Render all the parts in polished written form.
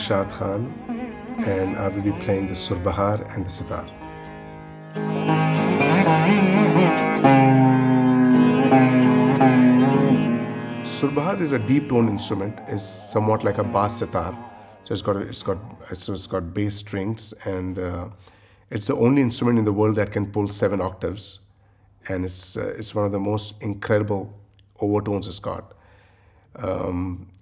Irshad Khan, and I will be playing the Surbahar and the Sitar. Surbahar is a deep toned instrument, is somewhat like a bass sitar. So it's got bass strings, and it's the only instrument in the world that can pull 7 octaves, and it's one of the most incredible overtones it's got.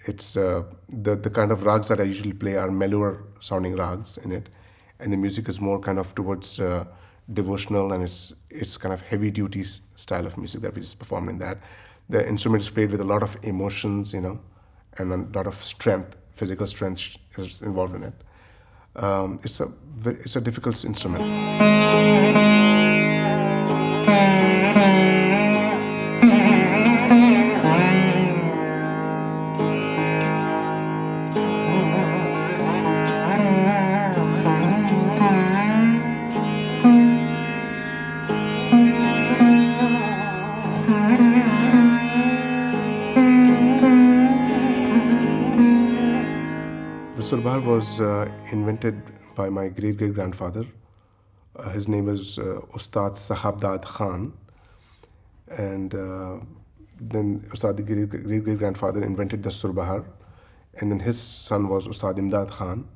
It's the kind of rags that I usually play are mellower sounding rags in it, and the music is more kind of towards devotional, and it's kind of heavy duty style of music that we just performed in that. The instrument is played with a lot of emotions, and a lot of strength, physical strength is involved in it. It's a difficult instrument. The Surbahar was invented by my great-great-grandfather. His name is Ustad Shahid Khan. And then Ustad, the great-great-grandfather, invented the Surbahar. And then his son was Ustad Imrat Khan.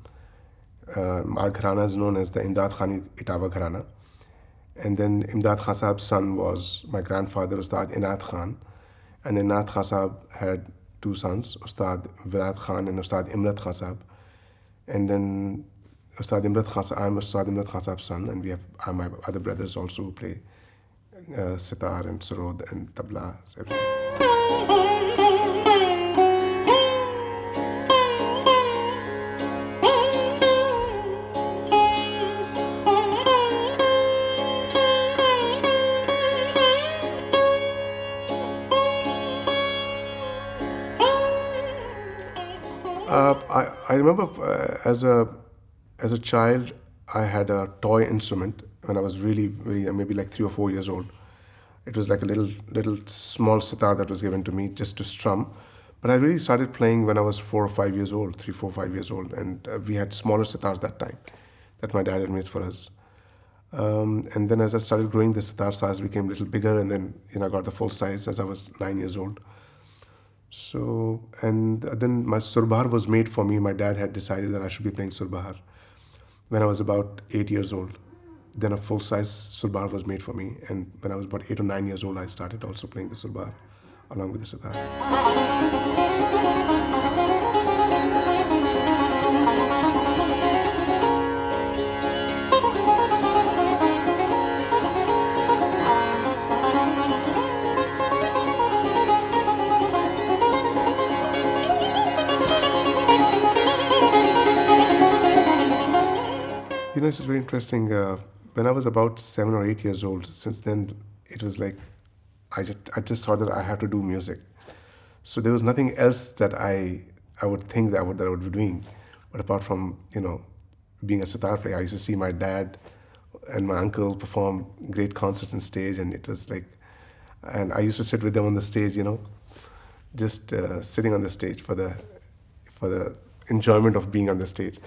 Our gharana is known as the Imdadkhani Etawah gharana. And then Imdad Khan Sahab's son was my grandfather, Ustad Imrat Khan. And then Imrat Khan Sahab had 2 sons, Ustad Vilayat Khan and Ustad Imrat Khan Sahab. And then Ustad Imrat Khan Sahab, I'm Ustad Imrat Khan Sahab's son, and we have my other brothers also who play sitar and sarod and tabla. I remember as a child, I had a toy instrument when I was really maybe like 3 or 4 years old. It was like a little small sitar that was given to me just to strum. But I really started playing when I was 4 or 5 years old, 3, 4, 5 years old, and we had smaller sitars that time that my dad had made for us. And then as I started growing, the sitar size became a little bigger, and then I got the full size as I was 9 years old. So, and then my Surbahar was made for me. My dad had decided that I should be playing Surbahar when I was about 8 years old. Then a full-size Surbahar was made for me. And when I was about 8 or 9 years old, I started also playing the Surbahar along with the sitar. This is very interesting. When I was about 7 or 8 years old, since then it was like I just thought that I had to do music. So there was nothing else that I would think that I would be doing, but apart from being a sitar player. I used to see my dad and my uncle perform great concerts on stage, and it was like, and I used to sit with them on the stage, just sitting on the stage for the enjoyment of being on the stage,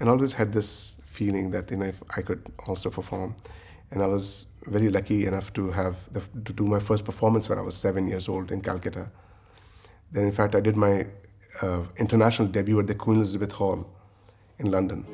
and always had this feeling that if I could also perform. And I was very lucky enough to to do my first performance when I was 7 years old in Calcutta. Then in fact I did my international debut at the Queen Elizabeth Hall in London.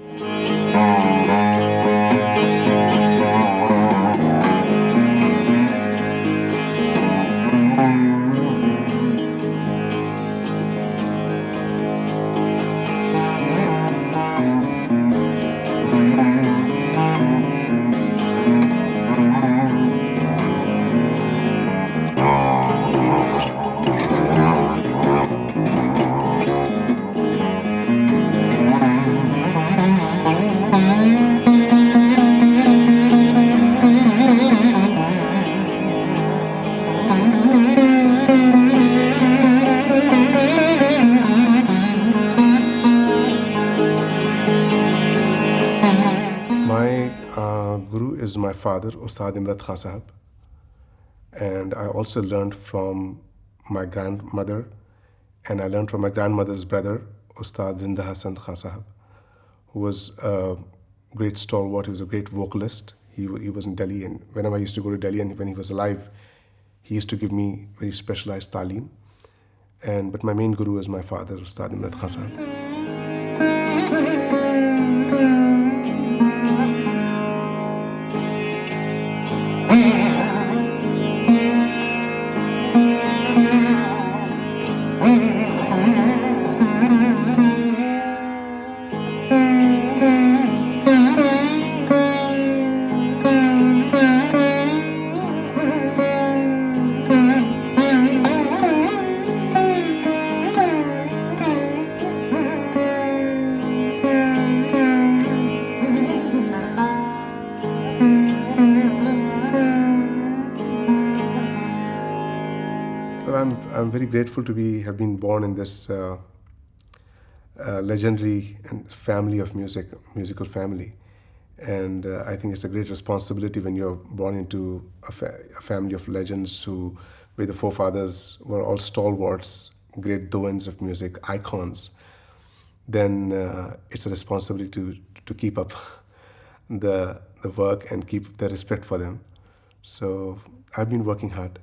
Guru is my father, Ustad Imrat Khan Sahab. And I also learned from my grandmother, and I learned from my grandmother's brother, Ustad Zinda Hassan Khan Sahab. who was a great stalwart. He was a great vocalist. He was in Delhi, and whenever I used to go to Delhi, and when he was alive, he used to give me very specialized talim. But my main guru is my father, Ustad Imrat Khan. Well, I'm very grateful to have been born in this legendary and family of musical family, and I think it's a great responsibility when you're born into a family of legends where the forefathers were all stalwarts, great doyens of music, icons. Then it's a responsibility to keep up the work and keep the respect for them. So I've been working hard.